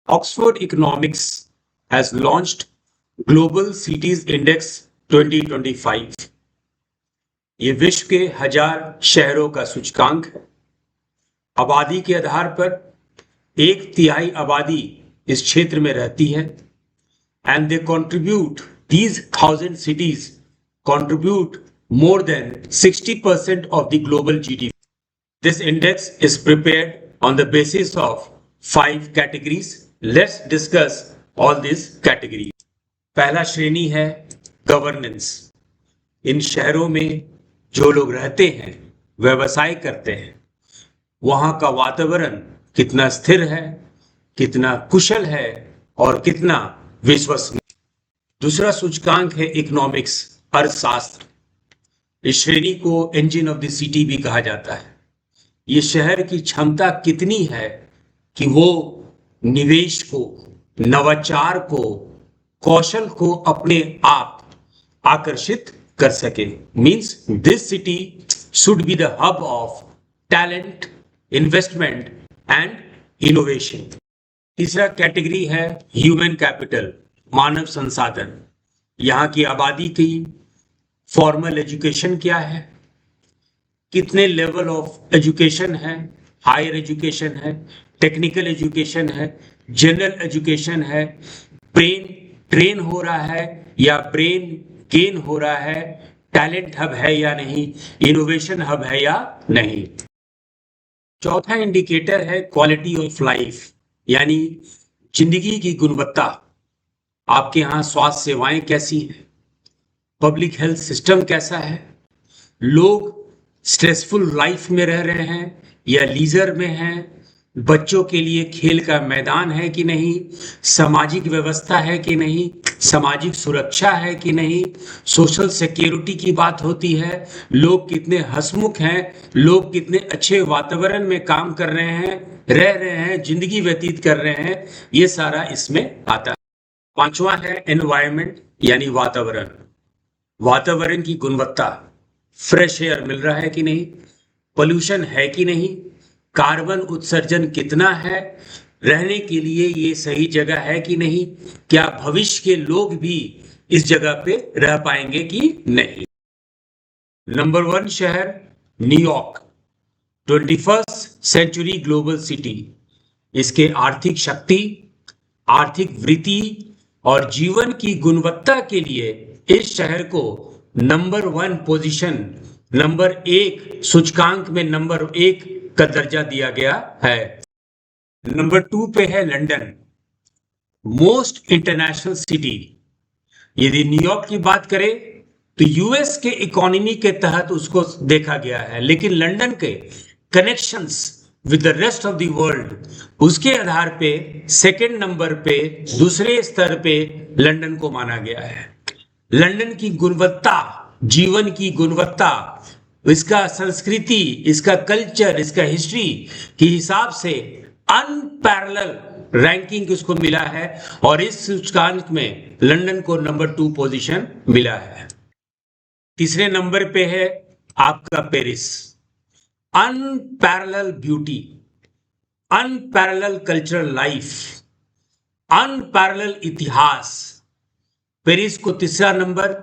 Oxford Economics has launched Global Cities Index 2025. ये विश्व के 1000 शहरों का सूचकांक है। आबादी के आधार पर 1/3 आबादी इस क्षेत्र में रहती है and they contribute, these 1000 cities contribute more than 60% of the global GDP. This index is prepared on the basis of 5 categories. Let's discuss all these categories. पहला श्रेणी है गवर्नेंस। इन शहरों में जो लोग रहते हैं, व्यवसाय करते हैं, वहां का वातावरण कितना स्थिर है, कितना कुशल है और कितना विश्वसनीय। दूसरा सूचकांक है इकोनॉमिक्स, अर्थशास्त्र। इस श्रेणी को इंजन ऑफ द सिटी भी कहा जाता है। ये शहर की क्षमता कितनी है कि वो निवेश को, नवाचार को, कौशल को अपने आप आकर्षित कर सके। Means this city should be the hub of talent, investment and innovation. तीसरा कैटेगरी है ह्यूमन कैपिटल, मानव संसाधन। यहाँ की आबादी की फॉर्मल एजुकेशन क्या है, कितने लेवल ऑफ एजुकेशन है, हायर एजुकेशन है, टेक्निकल एजुकेशन है, जनरल एजुकेशन है, ब्रेन ट्रेन हो रहा है या ब्रेन गेन हो रहा है, टैलेंट हब है या नहीं, इनोवेशन हब है या नहीं। चौथा इंडिकेटर है क्वालिटी ऑफ लाइफ, यानी जिंदगी की गुणवत्ता। आपके यहाँ स्वास्थ्य सेवाएं कैसी हैं, पब्लिक हेल्थ सिस्टम कैसा है, लोग स्ट्रेसफुल लाइफ में रह रहे हैं या लीजर में हैं, बच्चों के लिए खेल का मैदान है कि नहीं, सामाजिक व्यवस्था है कि नहीं, सामाजिक सुरक्षा है कि नहीं, सोशल सिक्योरिटी की बात होती है, लोग कितने हंसमुख हैं, लोग कितने अच्छे वातावरण में काम कर रहे हैं, रह रहे हैं, जिंदगी व्यतीत कर रहे हैं, ये सारा इसमें आता है। पांचवा है एनवायरनमेंट, यानी वातावरण। वातावरण की गुणवत्ता, फ्रेश एयर मिल रहा है कि नहीं, पोल्यूशन है कि नहीं, कार्बन उत्सर्जन कितना है, रहने के लिए ये सही जगह है कि नहीं, क्या भविष्य के लोग भी इस जगह पे रह पाएंगे कि नहीं। नंबर 1 शहर New York, 21st century global city. इसके आर्थिक शक्ति, आर्थिक वृद्धि और जीवन की गुणवत्ता के लिए इस शहर को नंबर 1 पोजीशन, नंबर 1 सूचकांक में नंबर 1 का दर्जा दिया गया है। नंबर 2 पे है लंदन, मोस्ट इंटरनेशनल सिटी। यदि न्यूयॉर्क की बात करें तो यूएस के इकोनॉमी के तहत उसको देखा गया है, लेकिन लंदन के connections with the rest of the world, उसके आधार पे सेकंड नंबर पे, दूसरे स्तर पे लंदन को माना गया है। लंदन की गुणवत्ता, जीवन की गुणवत्ता, इसका संस्कृति, इसका कल्चर, इसका हिस्ट्री के हिसाब से अनपैरेलल रैंकिंग उसको मिला है और इस सूचकांक में लंदन को नंबर 2 पोजीशन मिला है। तीसरे नंबर पे है आपका Paris. Unparalleled beauty, unparalleled cultural life, unparalleled इतिहास। पेरिस को तीसरा नंबर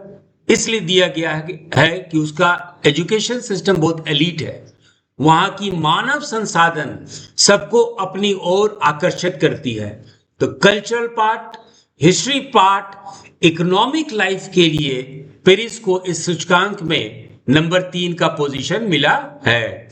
इसलिए दिया गया है कि उसका एजुकेशन सिस्टम बहुत एलीट है, वहां की मानव संसाधन सबको अपनी ओर आकर्षित करती है। तो cultural part, history part, economic life के लिए पेरिस को इस सूचकांक में नंबर 3 का पोजीशन मिला है।